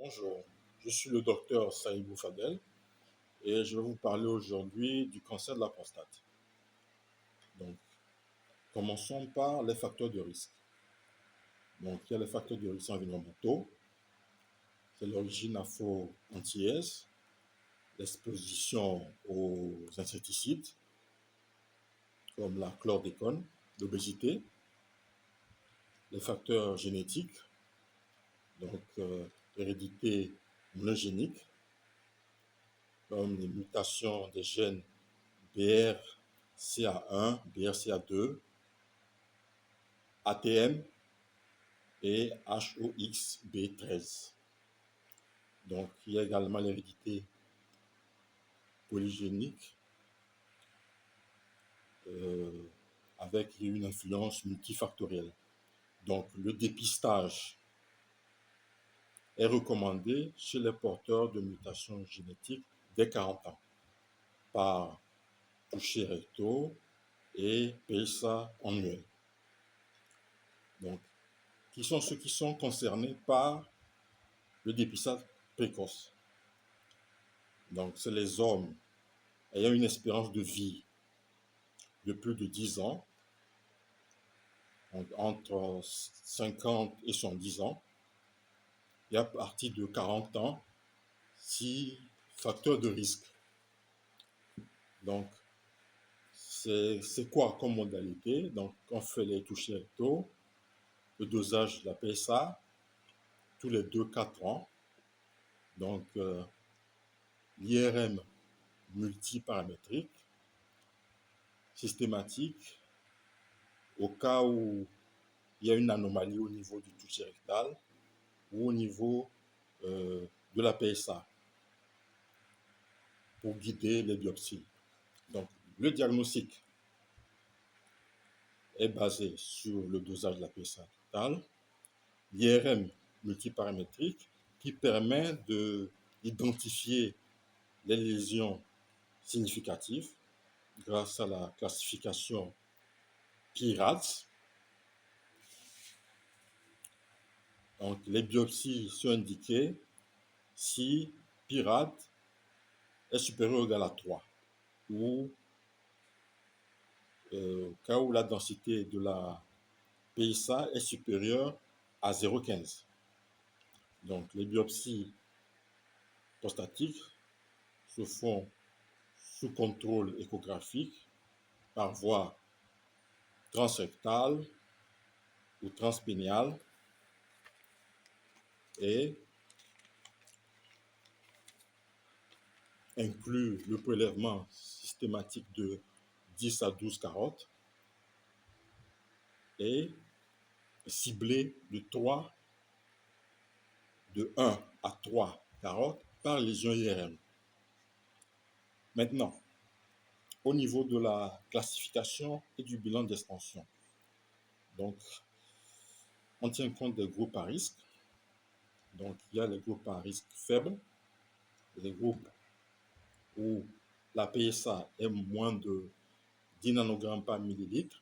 Bonjour, je suis le docteur Saïbou Fadel et je vais vous parler aujourd'hui du cancer de la prostate. Donc, commençons par les facteurs de risque. Donc, il y a les facteurs de risque environnementaux, c'est l'origine afro-antillaise, l'exposition aux insecticides comme la chlordécone, l'obésité, les facteurs génétiques, donc hérédité monogénique, comme les mutations des gènes BRCA1, BRCA2, ATM et HOXB13. Donc, il y a également l'hérédité polygénique avec une influence multifactorielle. Donc, le dépistage est recommandé chez les porteurs de mutations génétiques dès 40 ans par toucher recto et PSA annuel. Donc, qui sont ceux qui sont concernés par le dépistage précoce? Donc, c'est les hommes ayant une espérance de vie de plus de 10 ans, entre 50 et 110 ans, et à partir de 40 ans, 6 facteurs de risque. Donc, c'est quoi comme modalité? Donc, on fait les touchés rectaux, le dosage de la PSA, tous les 2-4 ans. Donc, l'IRM multiparamétrique, systématique, au cas où il y a une anomalie au niveau du toucher rectal ou au niveau de la PSA pour guider les biopsies. Donc, le diagnostic est basé sur le dosage de la PSA totale, l'IRM multiparamétrique qui permet d'identifier les lésions significatives grâce à la classification PIRADS. Donc, les biopsies sont indiquées si PIRAD est supérieur ou égal à 3 ou au cas où la densité de la PSA est supérieure à 0,15. Donc, les biopsies prostatiques se font sous contrôle échographique par voie transrectale ou transpéniale et inclut le prélèvement systématique de 10 à 12 carottes et ciblé de 1 à 3 carottes par lésion IRM. Maintenant, au niveau de la classification et du bilan d'expansion, donc, on tient compte des groupes à risque. Donc, il y a les groupes à risque faible, les groupes où la PSA est moins de 10 nanogrammes par millilitre.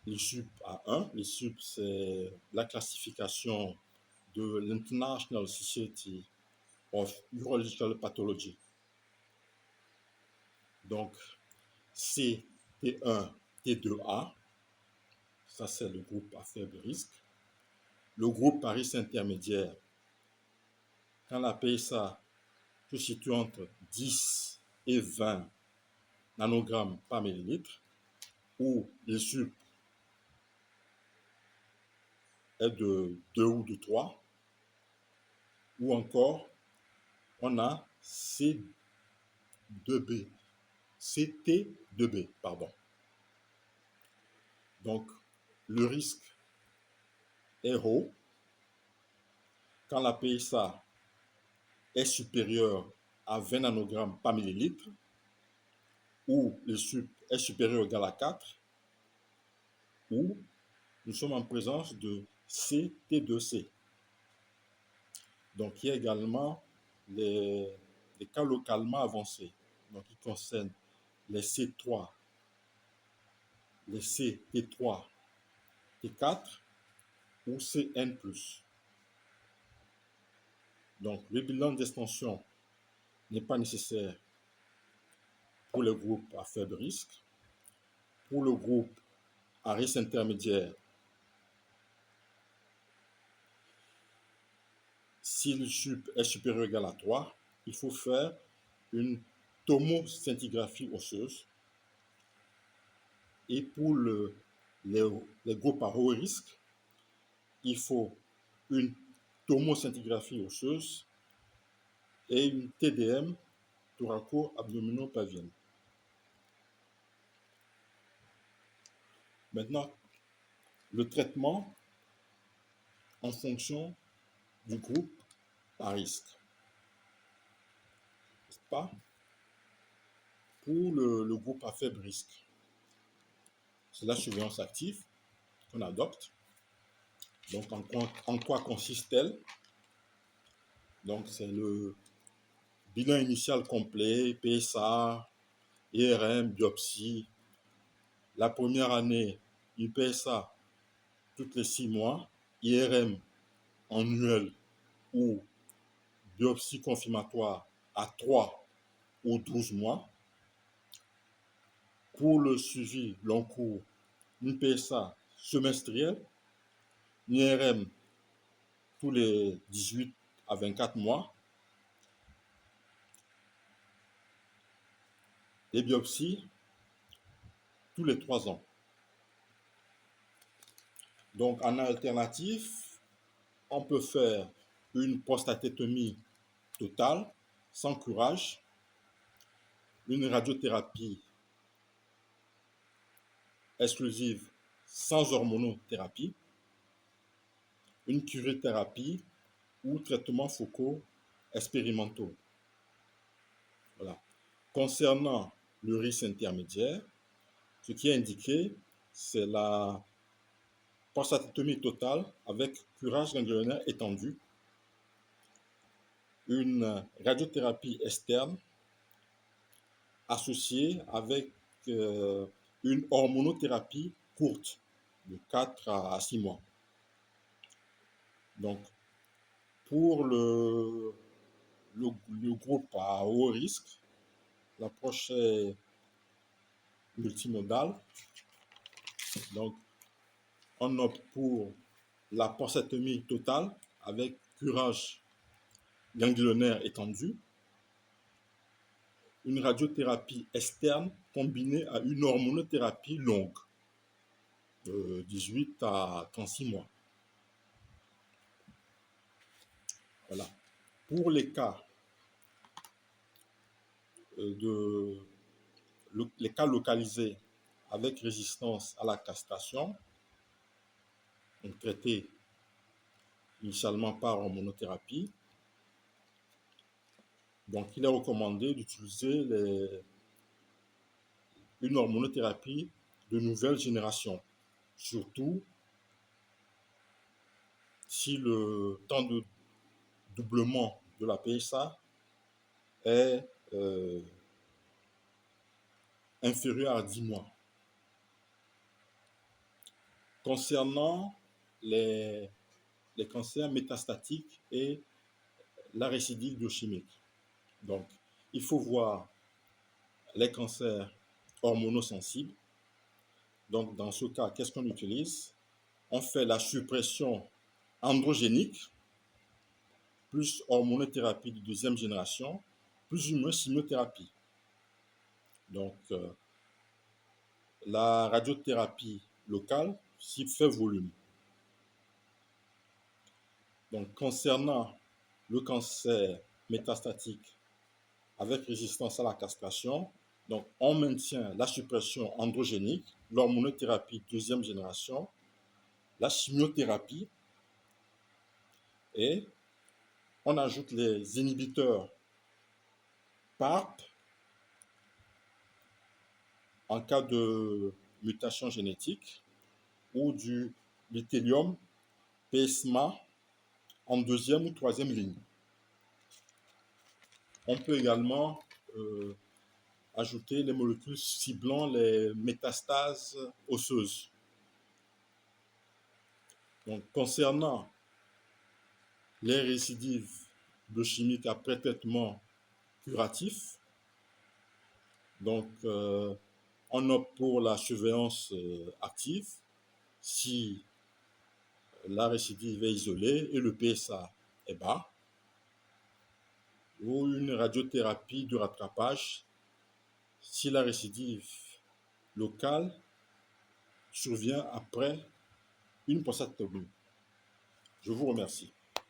Les SUP à 1, les SUP, c'est la classification de l'International Society of Urological Pathology. Donc, C, T1, T2A, ça c'est le groupe à faible risque. Le groupe à risque intermédiaire, quand la PSA se situe entre 10 et 20 nanogrammes par millilitre, ou le SUP est de 2 ou de 3, ou encore on a C2B, CT2B, pardon. Donc, le risque est haut quand la PSA est supérieure à 20 nanogrammes par millilitre, ou le SUP est supérieur ou égal à 4, ou nous sommes en présence de CT2C. Donc, il y a également les cas localement avancés, donc qui concernent les C3, les CT3, T4 ou CN+. Donc, le bilan d'extension n'est pas nécessaire pour les groupes à faible risque. Pour le groupe à risque intermédiaire, si le SUP est supérieur ou égal à 3, il faut faire une tomoscintigraphie osseuse. Et pour les groupes à haut risque, il faut une tomoscintigraphie osseuse et une TDM, thoraco-abdominopelvienne. Maintenant, le traitement en fonction du groupe à risque. N'est-ce pas? Pour le groupe à faible risque, c'est la surveillance active qu'on adopte. Donc, en quoi consiste-t-elle? Donc, c'est le bilan initial complet, PSA, IRM, biopsie. La première année, une PSA toutes les 6 mois, IRM annuel ou biopsie confirmatoire à 3 ou 12 mois. Pour le suivi long cours, une PSA semestrielle, une IRM tous les 18 à 24 mois, les biopsies tous les 3 ans. Donc, en alternative, on peut faire une prostatétomie totale, sans curage, une radiothérapie exclusive sans hormonothérapie, une curithérapie ou traitements focaux expérimentaux. Voilà. Concernant le risque intermédiaire, ce qui est indiqué, c'est la prostatétomie totale avec curage ganglionnaire étendu, une radiothérapie externe associée avec une hormonothérapie courte de 4 à 6 mois. Donc, pour le groupe à haut risque, l'approche est multimodale. Donc, on opte pour la prostatétomie totale avec curage ganglionnaire étendu, une radiothérapie externe combinée à une hormonothérapie longue, de 18 à 36 mois. Voilà. Pour les cas les cas localisés avec résistance à la castration, donc traités initialement par hormonothérapie, donc il est recommandé d'utiliser une hormonothérapie de nouvelle génération, surtout si le temps de doublement de la PSA est inférieur à 10 mois. Concernant les cancers métastatiques et la récidive biochimique. Donc, il faut voir les cancers hormonosensibles. Donc, dans ce cas, qu'est-ce qu'on utilise? On fait la suppression androgénique, plus hormonothérapie de deuxième génération, plus une chimiothérapie. Donc, la radiothérapie locale s'y fait volume. Donc, concernant le cancer métastatique avec résistance à la castration, donc on maintient la suppression androgénique, l'hormonothérapie deuxième génération, la chimiothérapie et on ajoute les inhibiteurs PARP en cas de mutation génétique ou du lithium PSMA en deuxième ou troisième ligne. On peut également ajouter les molécules ciblant les métastases osseuses. Donc, concernant les récidives biochimique après traitement curatif. Donc, on opte pour la surveillance active si la récidive est isolée et le PSA est bas, ou une radiothérapie de rattrapage si la récidive locale survient après une prostatectomie. Je vous remercie.